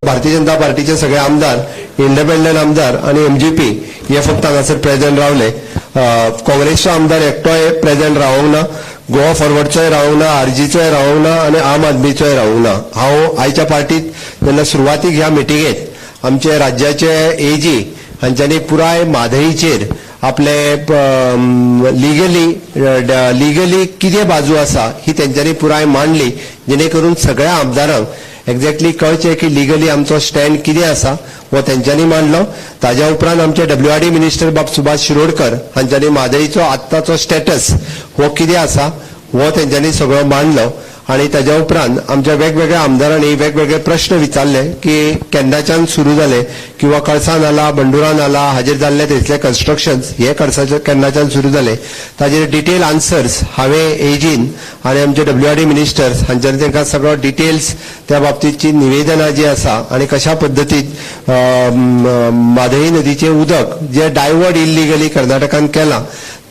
भारतीय जनता पार्टीचे सगळे आमदार, इंडिपेंडंट आमदार आणि एमजीपी हे फक्त हांगासर प्रेझेंट रावले. काँग्रेसचो आमदार एकटोय प्रेझेंट रावंक ना, गोवा फॉरवर्डचोय रावंक ना, आरजीचोय रावंक ना आणि आम आदमीचोय रावंक ना. हांव आयच्या पार्टीत जेन्ना सुरवातीक ह्या मिटिंगेत आमचे राज्याचे एजी हांच्यांनी पुराय म्हादईचेर आपले लिगली कितें बाजू आसा ही तेंच्यांनी पुराय मांडली, जेणे करून सगळ्या आमदारांक एक्झॅक्टली कळचे की लिगली आमचो स्टँड कितें आसा वो तेंच्यांनी मांडलो. ताज्या उपरांत आमचे WRD मिनिस्टर बाब सुभाष शिरोडकर हांच्यांनी म्हादईचो आत्ताचो स्टेटस हो कितें आसा हो तेंच्यांनी सगळो मांडलो. आणि ताज्या उपरांत आमच्या वेगवेगळ्या आमदारांनी वेगवेगळे प्रश्न विचारले की केन्नाच्यान सुरू जाले किंवा कळसा नाला, बंडुरा नाला हाजेर जाल्ले थंयसले कन्स्ट्रक्शन्स हे केन्नाच्यान सुरू जाले ताजेर डिटेल आन्सर्स हांवें एजीन आणि आमचे WRD मिनिस्टर्स हांच्यांनी तांकां सगळो डिटेल्स त्या बाबतीतची निवेदनां जी आसा आणि कशा पद्दतीन म्हादई नदीचें उदक जे डायवर्ट इल्लिगली कर्नाटकान केलां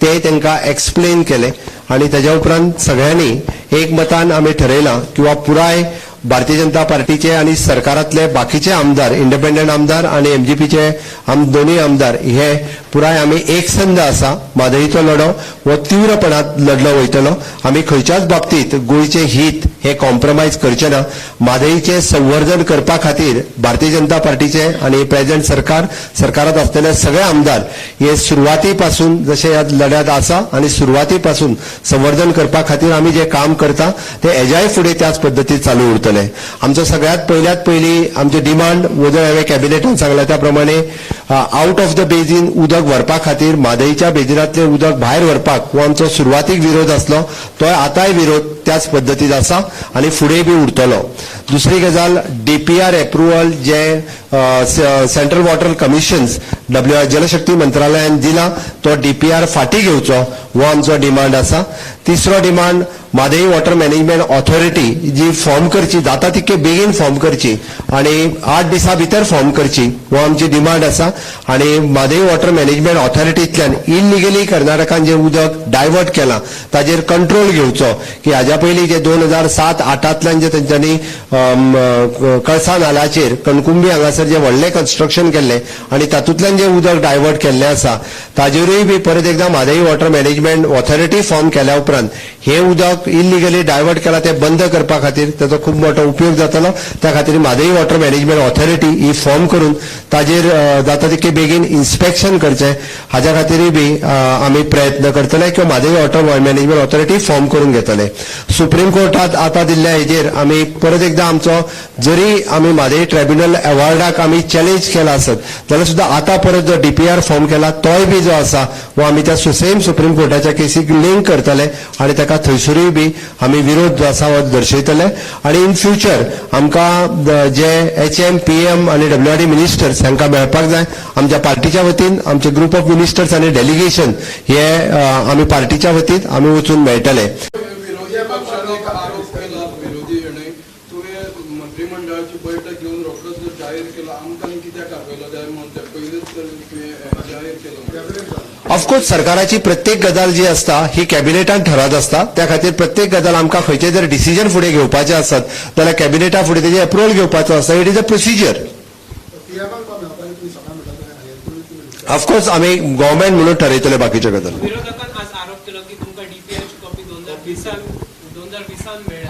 ते तांकां एक्सप्लेन केले. आणि ताज्या उपरांत सगळ्यांनी एकमतान आमी ठरयलां किंवा पुराय भारतीय जनता पार्टीचे आणि सरकारातले बाकीचे आमदार, इंडिपेंडंट आमदार आणि एमजीपीचे दोन्ही आमदार हे पुराय आमी एकसंध आसा. म्हादईचो लढो हो तीव्रपणात लढलो वयतलो. आमी खंयच्याच बाबतीत गोंयचे हित हे कॉम्प्रोमायज करचे ना. म्हादईचे संवर्धन करपा खातीर भारतीय जनता पार्टीचे आणि प्रेझेंट सरकारात असलेले सगळे आमदार हे सुरवातीपासून जसे ह्या लढ्यात आसा आणि सुरवातीपासून संवर्धन करपा खातीर आमी जे काम करता ते हेज्याय फुडें त्याच पद्दतीन चालू उरतले. आमचो सगळ्यात पयली आमचे डिमांड वजन हांवें कॅबिनेटान सांगला त्या प्रमाणे आउट ऑफ द बेजीन उदक व्हरपा खातीर म्हादईच्या बेजिनांतले उदक भायर व्हरपाक हो आमचो सुरवातीक विरोध आसलो, तो आतांय विरोध त्याच पद्दतीन आसा आणि फुडें बी उरतलो. दुसरी गजाल DPR एप्रुवल जे सेंट्रल वॉटर कमिशन्स जलशक्ती मंत्रालयान दिला तो DPR फाटीं घेवचो हो आमचो डिमांड आसा. तिसरो demand Mhadei water management authority जी फॉर्म करची जाता तितके बेगीन फॉर्म करची आणि 8 दिसां भितर फॉर्म करची हो आमची डिमांड आसा. आणि म्हादई वॉटर मॅनेजमेंट ऑथॉरिटींतल्यान इल्लिगली कर्नाटकान जे उदक डायवर्ट केलां ताजेर कंट्रोल घेवचो की हाज्या पयलीं जे 2007-08तल्यान जे तेंच्यांनी कळसा नाल्याचेर कणकुंबी हांगासर जे व्हडले कन्स्ट्रक्शन केल्ले आणि तातूंतल्यान जे उदक डायवर्ट केल्लें आसा ताजेरूय बी परत एकदां Mhadei water management authority form केल्या उपरांत हे उदक इल्लिगली डायवर्ट केला ते बंद करपा खातीर ताचो खूब मोठो उपयोग जातलो. त्या खातीर म्हादई वॉटर मॅनेजमेंट ऑथॉरिटी ही फॉर्म करून ताजेर जाता तितके बेगीन इन्स्पेक्शन करचें हाज्या खातीरय बी आमी प्रयत्न करतले किंवा Mhadei water management authority form करून घेतले. सुप्रीम कोर्टात आतां दिल्ल्या हेजेर आमी परत एकदां आमचो जरी आमी म्हादई ट्रायब्युनल अवॉर्डाक आमी चॅलेंज केला आसत जाल्यार सुद्दां आतां परत जो DPR फॉर्म केला तोय बी जो आसा वो आमी त्या सेम सुप्रीम कोर्टाच्या केसीक लिंक करतले आणि ताका थंयसरूय बी आमी विरोध जो आसा हो दर्शयतले. आणि इन फ्युचर आमकां जे HM, PM आणि WRD मिनिस्टर्स हांकां मेळपाक जाय. आमच्या पार्टीच्या वतीन आमचे ग्रुप ऑफ मिनिस्टर्स आणि डेलिगेशन हे आमी पार्टीच्या वतीन आमी वचून मेळटले. मंत्रिमंडळाची बैठक घेऊन रोखडोच जाहीर केला आमकां कित्याक आपयलो जाय म्हणून ते पयलींच जाहीर केलो. ऑफकोर्स सरकाराची प्रत्येक गजाल जी असता ही कॅबिनेटान ठरत असता. त्या खातीर प्रत्येक गजाल आमकां खंयचे जर डिसिजन फुडें घेवपाचे आसत जाल्यार कॅबिनेटा फुडें तेजे अप्रुवल घेवपाचो आसता. It is a procedure. Of course आमी गव्हर्नमेंट म्हणून ठरयतले बाकीच्यो गजाली. विरोधकांनी आज आरोप केलो की तुमकां DPR ची कॉपी 2020 मेळ्ळी.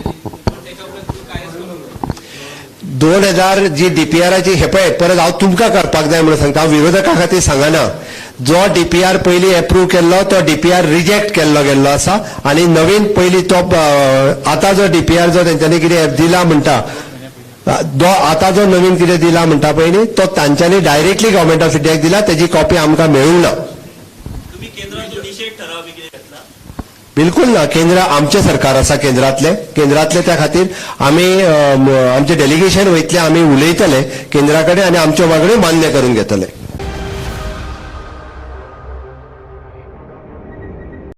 2000 जी DPRची हे पळय परत हांव तुमकां करपाक जाय म्हणून सांगता. हांव विरोधका खातीर सांगना. जो DPR पयलीं एप्रूव केल्लो तो DPR रिजेक्ट केल्लो गेल्लो आसा आणि नवीन पयलीं तो आतां जो DPR जो तेंच्यांनी कितें दिला म्हणटा आतां जो नवीन कितें दिला म्हणटा पळय न्ही तो तांच्यांनी डायरेक्टली गव्हर्नमेंट ऑफ इंडियाक दिला. तेजी कॉपी आमकां मेळूंक ना. बिलकुल ना. केंद्र आमचे सरकार आसा केंद्रातले त्या खातीर आमी आमचे डेलिगेशन वयतले आमी उलयतले केंद्रा कडेन आणि आमच्यो मागण्यो मान्य करून घेतले.